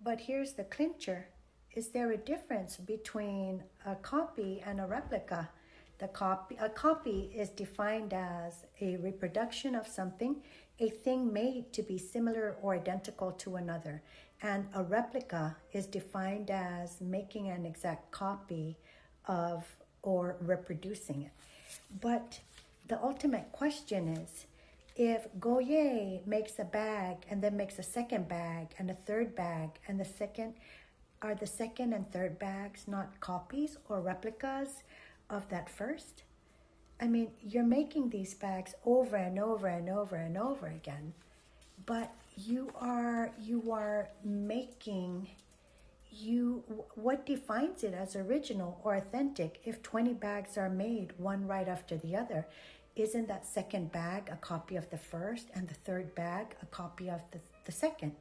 But here's the clincher. Is there a difference between a copy and a replica? A copy is defined as a reproduction of something, a thing made to be similar or identical to another. And a replica is defined as making an exact copy of or reproducing it. But the ultimate question is, if Goyer makes a bag and then makes a second bag and a third bag and are the second and third bags not copies or replicas of that first? I mean, you're making these bags over and over and over and over again, but you are making what defines it as original or authentic? If 20 bags are made one right after the other, isn't that second bag a copy of the first and the third bag a copy of the second?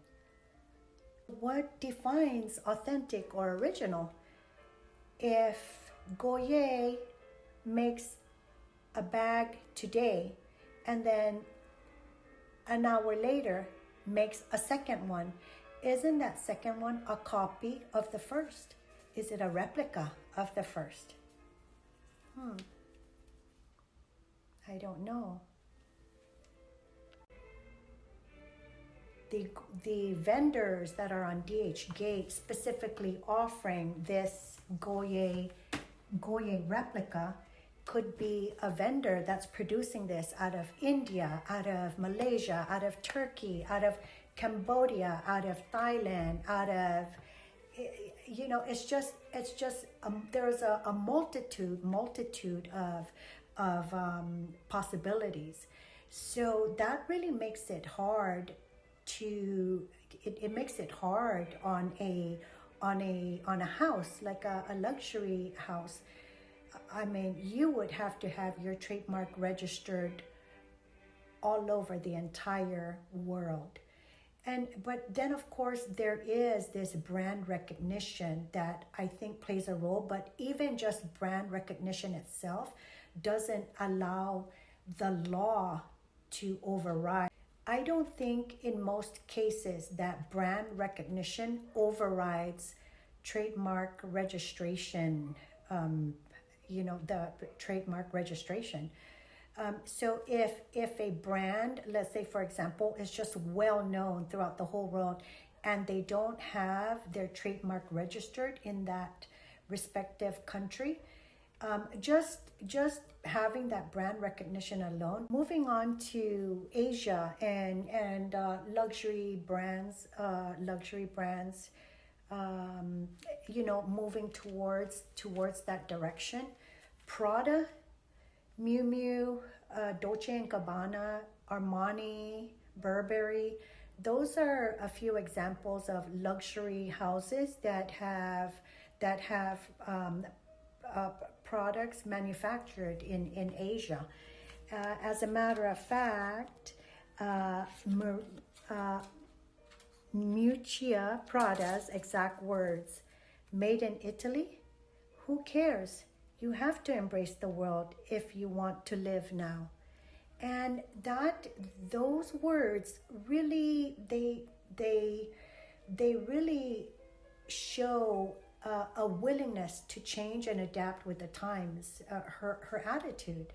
What defines authentic or original? If Goyer makes a bag today and then an hour later makes a second one, isn't that second one a copy of the first? Is it a replica of the first? I don't know. The vendors that are on DH Gate specifically offering this Goyer replica could be a vendor that's producing this out of India, out of Malaysia, out of Turkey, out of Cambodia, out of Thailand, out of, it's just there's a multitude of possibilities. So that really makes it hard it makes it hard on a house, like a luxury house. I mean, you would have to have your trademark registered all over the entire world. But then of course there is this brand recognition that I think plays a role, but even just brand recognition itself doesn't allow the law to override. I don't think in most cases that brand recognition overrides trademark registration, the trademark registration. So if a brand, let's say for example, is just well known throughout the whole world and they don't have their trademark registered in that respective country, just having that brand recognition alone. Moving on to Asia and luxury brands, moving towards that direction. Prada, Miu Miu, Dolce and Gabbana, Armani, Burberry. Those are a few examples of luxury houses that have products manufactured in Asia. As a matter of fact, Miuccia Prada's exact words, made in Italy? Who cares? You have to embrace the world if you want to live now. And those words really, they really show a willingness to change and adapt with the times, her attitude.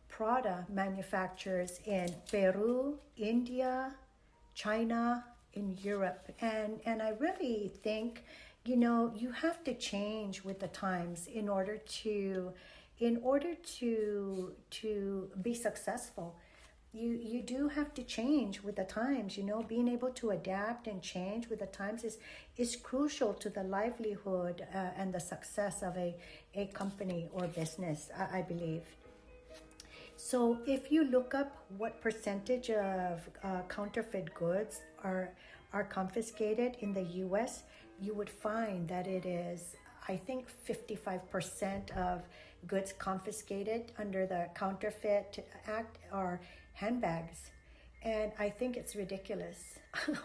Prada manufactures in Peru, India, China, in Europe. And I really think, you have to change with the times in order to be successful. You do have to change with the times. Being able to adapt and change with the times is crucial to the livelihood and the success of a company or business, I believe. So if you look up what percentage of counterfeit goods are confiscated in the US, you would find that it is, I think, 55% of goods confiscated under the Counterfeit Act are handbags. And I think it's ridiculous.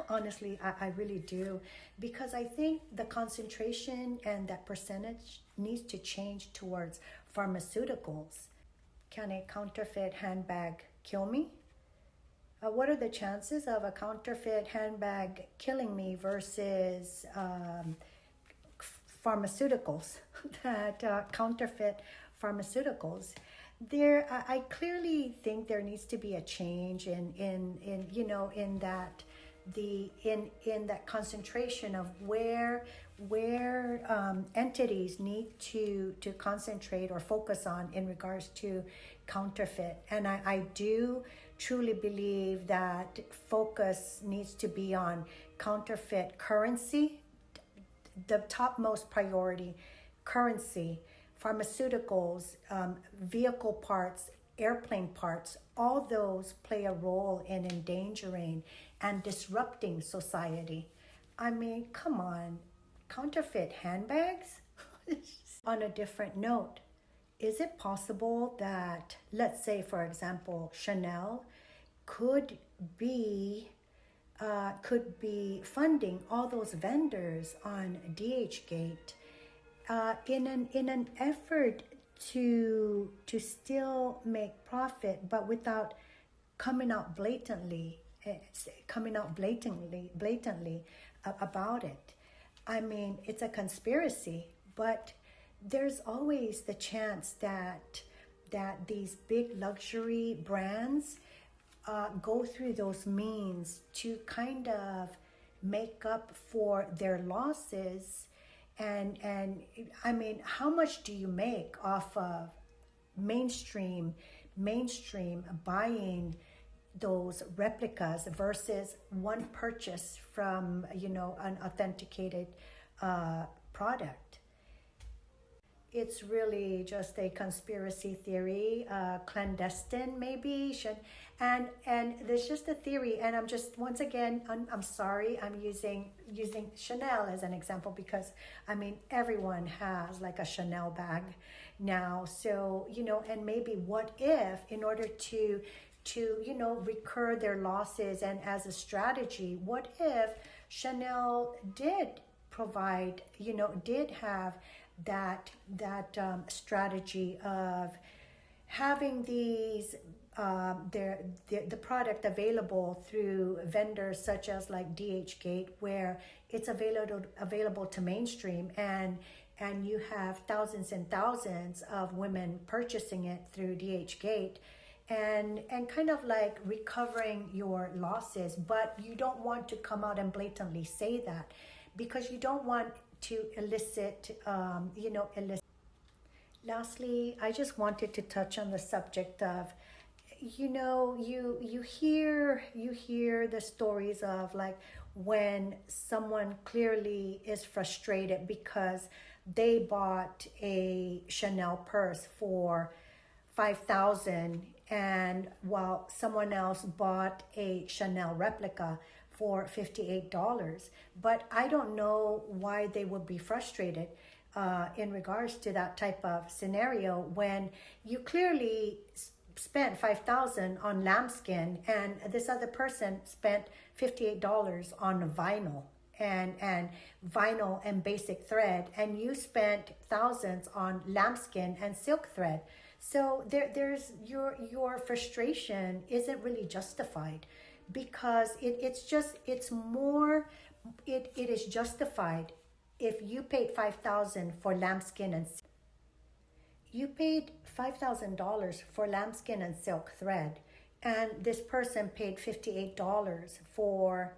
Honestly, I really do. Because I think the concentration and that percentage needs to change towards pharmaceuticals. Can a counterfeit handbag kill me? what are the chances of a counterfeit handbag killing me versus pharmaceuticals, that counterfeit pharmaceuticals? I clearly think there needs to be a change in you know, in that in that concentration of where entities need to concentrate or focus on in regards to counterfeit. And I do truly believe that focus needs to be on counterfeit currency, the topmost priority, currency, pharmaceuticals, vehicle parts, airplane parts. All those play a role in endangering and disrupting society. I mean, come on, counterfeit handbags? On a different note, is it possible that, let's say, for example, Chanel could be funding all those vendors on DHgate in an effort to still make profit, but without coming out blatantly about it? I mean, it's a conspiracy, but there's always the chance that these big luxury brands go through those means to kind of make up for their losses. And I mean, how much do you make off of mainstream buying those replicas versus one purchase from, you know, an authenticated product? It's really just a conspiracy theory, clandestine maybe, and there's just a theory. And I'm just, once again, I'm sorry, I'm using Chanel as an example, because I mean, everyone has like a Chanel bag now. So, you know, and maybe what if, in order to you know, recur their losses, and as a strategy, what if Chanel did provide, you know, did have that strategy of having these the product available through vendors such as like DHgate, where it's available to mainstream, and you have thousands and thousands of women purchasing it through DHgate, and kind of like recovering your losses. But you don't want to come out and blatantly say that, because you don't want to elicit, you know, Lastly, I just wanted to touch on the subject of, you know, you hear the stories of like when someone clearly is frustrated because they bought a Chanel purse for $5,000, and while someone else bought a Chanel replica for $58. But I don't know why they would be frustrated in regards to that type of scenario, when you clearly spent $5,000 on lambskin, and this other person spent $58 on vinyl and vinyl and basic thread, and you spent thousands on lambskin and silk thread. So there's your frustration isn't really justified, because it is justified if you paid $5,000 for lambskin and you paid $5,000 for lambskin and silk thread, and this person paid $58 for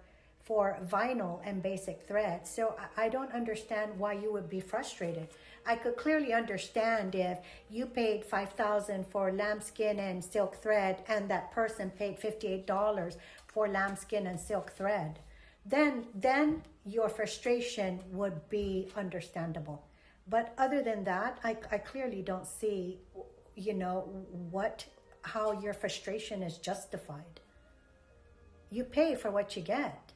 vinyl and basic thread. So I don't understand why you would be frustrated. I could clearly understand if you paid $5,000 for lambskin and silk thread, and that person paid $58 for lambskin and silk thread. Then your frustration would be understandable. But other than that, I clearly don't see, you know, how your frustration is justified. You pay for what you get.